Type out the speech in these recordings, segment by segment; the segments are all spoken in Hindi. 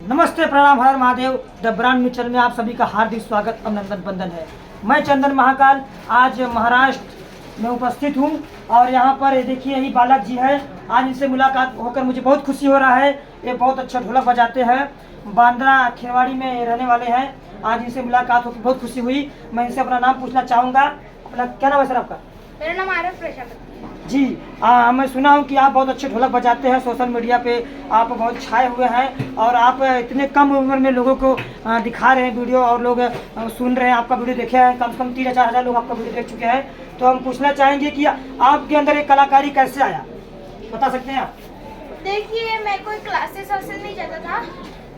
नमस्ते, प्रणाम, हर Mahadev. The brand new channel में आप सभी का हार्दिक स्वागत, अभिनंदन, वंदन है। मैं चंदन महाकाल आज महाराष्ट्र में उपस्थित हूँ और यहाँ पर ये देखिए यही बालक जी है। आज इनसे मुलाकात होकर मुझे बहुत खुशी हो रहा है। ये बहुत अच्छा ढोलक बजाते हैं, बांद्रा खेरवाड़ी में रहने वाले हैं। आज इनसे मुलाकात होकर बहुत खुशी हुई। मैं इनसे अपना नाम पूछना चाहूँगा। अपना क्या नाम है सर आपका? मेरा नाम आरफ प्रशांत जी। मैं सुना हूँ कि आप बहुत अच्छे ढोलक बजाते हैं। सोशल मीडिया पे आप बहुत छाए हुए हैं और आप इतने कम उम्र में लोगों को दिखा रहे हैं वीडियो, और लोग सुन रहे हैं। आपका वीडियो देखे हैं, कम से कम 3 या 4 हज़ार लोग आपका वीडियो देख चुके हैं। तो हम पूछना चाहेंगे कि आपके अंदर एक कलाकारी कैसे आया, बता सकते हैं आप? देखिए, मैं कोई क्लासेस वासेस नहीं जाता था,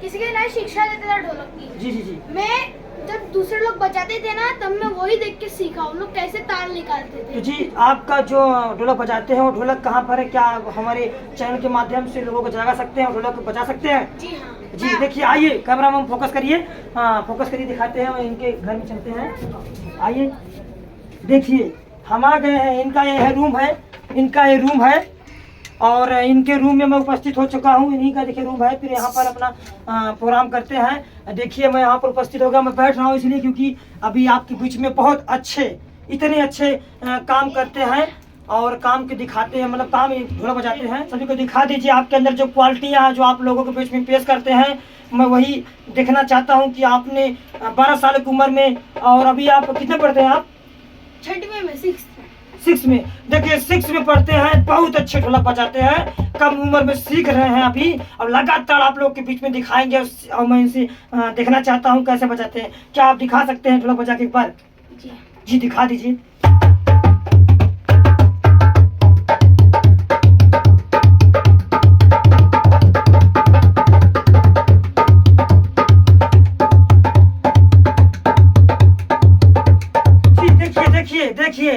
किसी के ना शिक्षा देता था ढोलक की। जी जी जी। मैं जब दूसरे लोग बजाते थे ना, तब मैं वही देख के सीखा, उन लोग कैसे ताल निकालते थे। तो जी, आपका जो ढोलक बजाते हैं वो ढोलक कहाँ पर है? क्या हमारे चैनल के माध्यम से लोगों को जगा सकते हैं, ढोलक बजा सकते हैं? जी हाँ जी। देखिए, आइए कैमरा में फोकस करिए। हाँ, फोकस करिए, दिखाते हैं। इनके घर में चलते हैं। आइए, देखिए हम आ गए हैं। इनका ये रूम है, इनका ये रूम है और इनके रूम में मैं उपस्थित हो चुका हूँ। इन्हीं का देखिए रूम है। फिर यहाँ पर अपना प्रोग्राम करते हैं। देखिए, मैं यहाँ पर उपस्थित हो गया। मैं बैठ रहा हूँ इसलिए क्योंकि अभी आपके बीच में बहुत अच्छे, इतने अच्छे काम करते हैं और काम के दिखाते हैं, मतलब काम ढोलक बजाते हैं। सभी को दिखा दीजिए आपके अंदर जो क्वालिटियाँ जो आप लोगों के बीच में पेश करते हैं। मैं वही देखना चाहता हूँ कि आपने 12 साल की उम्र में, और अभी आप कितने पढ़ते हैं? आप 6वीं में, 6 में। देखिए 6 में पढ़ते हैं, बहुत अच्छे ढोलक बजाते हैं, कम उम्र में सीख रहे हैं अभी। अब लगातार आप लोग के बीच में दिखाएंगे और मैं इनसे देखना चाहता हूँ कैसे बजाते हैं। क्या आप दिखा सकते हैं ढोलक बजा के एक बार? जी जी, दिखा दीजिए। देखिए,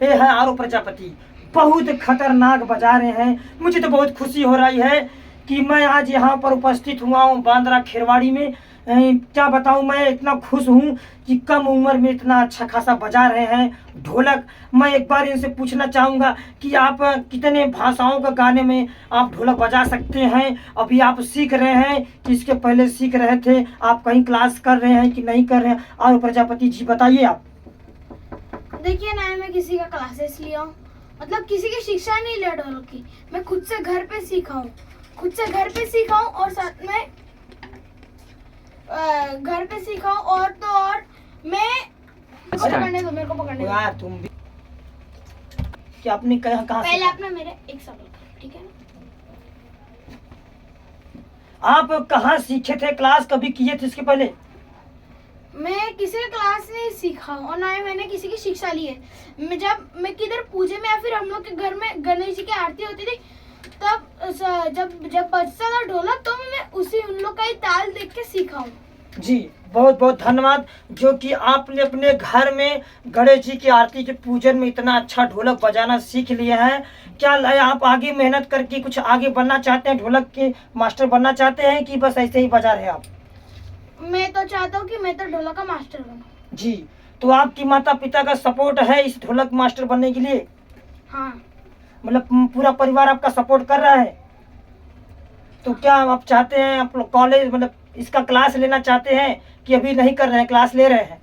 ये है आरो प्रजापति, बहुत खतरनाक बजा रहे हैं। मुझे तो बहुत खुशी हो रही है कि मैं आज यहाँ पर उपस्थित हुआ हूँ बांद्रा खेरवाड़ी में। क्या बताऊँ, मैं इतना खुश हूँ कि कम उम्र में इतना अच्छा खासा बजा रहे हैं ढोलक। मैं एक बार इनसे पूछना चाहूँगा कि आप कितने भाषाओं का गाने में आप ढोलक बजा सकते हैं? अभी आप सीख रहे हैं कि इसके पहले सीख रहे थे? आप कहीं क्लास कर रहे हैं कि नहीं कर रहे हैं? आरो प्रजापति जी, बताइए आप। देखिए ना, मैं किसी का क्लासेस लिया हूँ, मतलब किसी की शिक्षा नहीं लिया ढोलक की। मैं खुद से घर पे सीखा हूँ, और साथ में घर पे सीखा हूँ। और तो और मैं पकड़ने दो, मेरे को पकड़ने दो यार। तुम भी कि आपने कहाँ पहले अपना मेरे एक सवाल करो, ठीक है ना? आप कहाँ सीखे थे? क्लास कभी किए थे इसके पहले? मैं किसी का क्लास नहीं सीखा और ना ही मैंने किसी की शिक्षा ली है। जब मैं किधर पूजे में या फिर हम लोग के घर में गणेश जी की आरती होती थी, तब जब बजता था ढोलक, तो मैं उसी उन लोग का ही ताल देख के सीखा हूँ। जी, बहुत बहुत धन्यवाद, जो कि आपने अपने घर में गणेश जी की आरती के पूजन में इतना अच्छा ढोलक बजाना सीख लिए हैं। क्या आप आगे मेहनत करके कुछ आगे बनना चाहते हैं, ढोलक के मास्टर बनना चाहते हैं कि बस ऐसे ही बजा रहे हैं आप? मैं तो चाहता हूँ कि मैं तो ढोलक का मास्टर बनूं। जी, तो आपकी माता पिता का सपोर्ट है इस ढोलक मास्टर बनने के लिए? हाँ, मतलब पूरा परिवार आपका सपोर्ट कर रहा है? तो क्या आप चाहते हैं, आप कॉलेज मतलब इसका क्लास लेना चाहते हैं कि अभी नहीं कर रहे हैं, क्लास ले रहे हैं?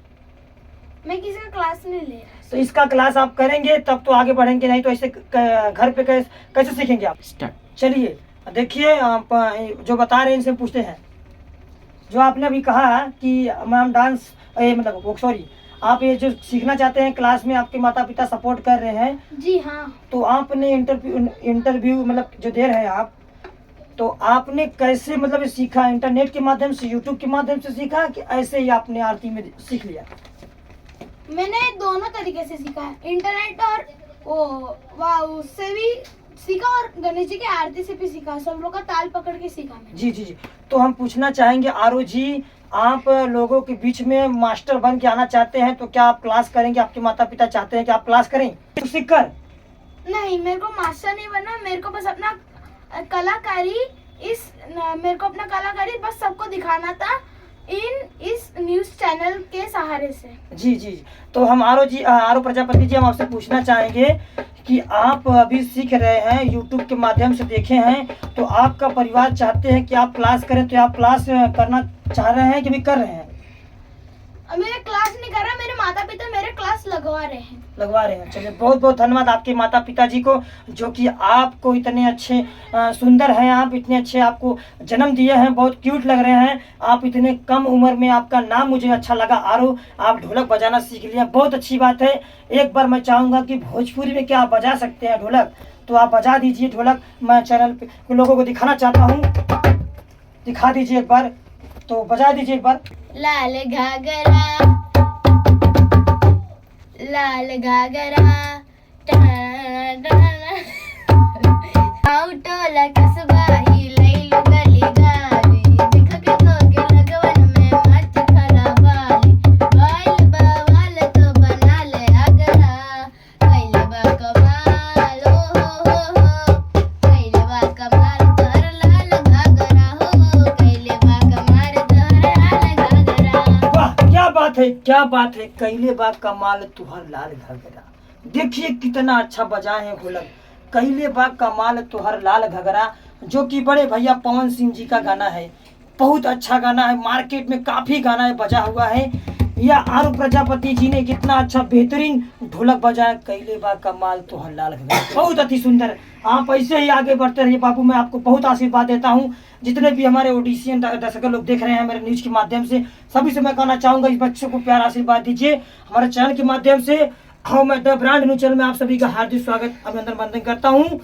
मैं किसी का क्लास नहीं ले रहा। तो इसका क्लास आप करेंगे तब तो आगे बढ़ेंगे, नहीं तो ऐसे घर पे कैसे सीखेंगे आप? चलिए, देखिए आप जो बता रहे हैं इनसे पूछते हैं। जो आपने अभी कहा कि मैम डांस मतलब वो सॉरी, आप ये जो सीखना चाहते हैं क्लास में आपके माता पिता सपोर्ट कर रहे हैं। जी हाँ। तो आपने इंटरव्यू मतलब जो दे रहे हैं आप, तो आपने कैसे मतलब सीखा? इंटरनेट के माध्यम से, यूट्यूब के माध्यम से सीखा कि ऐसे ही आपने आरती में सीख लिया? मैंने दोनों तरीके से सीखा है, इंटरनेट और उससे भी सीखा और गणेश जी की आरती से भी सीखा। सब लोग का ताल पकड़ के सीखा मैंने। जी जी जी। तो हम पूछना चाहेंगे आरो जी, आप लोगों के बीच में मास्टर बन के आना चाहते हैं, तो क्या आप क्लास करेंगे? आपके माता पिता चाहते हैं कि आप क्लास करें सीख कर? नहीं, मेरे को मास्टर नहीं बनना, मेरे को बस अपना कलाकारी बस सबको दिखाना था। इस न्यूज़ चैनल के सहारे से। जी जी जी। तो हम आरो प्रजापति जी, हम आपसे पूछना चाहेंगे कि आप अभी सीख रहे हैं, यूट्यूब के माध्यम से देखे हैं, तो आपका परिवार चाहते हैं कि आप क्लास करें, तो आप क्लास करना चाह रहे हैं कि भी कर रहे हैं? मेरे क्लास नहीं कर रहा, मेरे माता पिता मेरे क्लास लगवा रहे हैं। चलिए, बहुत बहुत धन्यवाद आपके माता पिता जी को, जो कि आपको इतने अच्छे सुंदर हैं, आप इतने अच्छे आपको जन्म दिए हैं, बहुत क्यूट लग रहे हैं आप। इतने कम उम्र में आपका नाम मुझे अच्छा लगा, आरो। आप ढोलक बजाना सीख लिया, बहुत अच्छी बात है। एक बार मैं चाहूँगा कि भोजपुरी में क्या आप बजा सकते हैं ढोलक, तो आप बजा दीजिए ढोलक। मैं चैनल पे लोगों को दिखाना चाहता हूँ, दिखा दीजिए एक बार, तो बजा दीजिए एक बार। लाल घाघरा, लाल घाघरा, टोला कसबा ही लैलू गली गाली, दिख के धोके लगवन में मच खला बाली, बाइल बावाल तो बना ले आगरा, कैले बा कमाल हो, कैले बा कमाल तोहर लाल घाघरा हो, कैले बा कमाल तोहर लाल घाघरा। वाह, क्या बात है, कैले बा कमाल तुहर लाल घगरा। देखिए कितना अच्छा बजा है ढोलक, कैले बा कमाल तुहर लाल घगरा, जो कि बड़े भैया पवन सिंह जी का गाना है। बहुत अच्छा गाना है, मार्केट में काफी गाना है बजा हुआ है। या आरो प्रजापति जी ने कितना अच्छा बेहतरीन ढोलक बजाया, कैले बा कमाल तुहर लाल घगरा, बहुत अति सुंदर। आप ऐसे ही आगे बढ़ते रहिए बाबू, मैं आपको बहुत आशीर्वाद देता हूँ। जितने भी हमारे ऑडिशियन दर्शक लोग देख रहे हैं मेरे न्यूज के माध्यम से, सभी से मैं कहना चाहूंगा, इस बच्चों को प्यार आशीर्वाद दीजिए हमारे चैनल के माध्यम से। हाँ, मैं द ब्रांड न्यूज चैनल में आप सभी का हार्दिक स्वागत, अभिनंदन करता हूँ।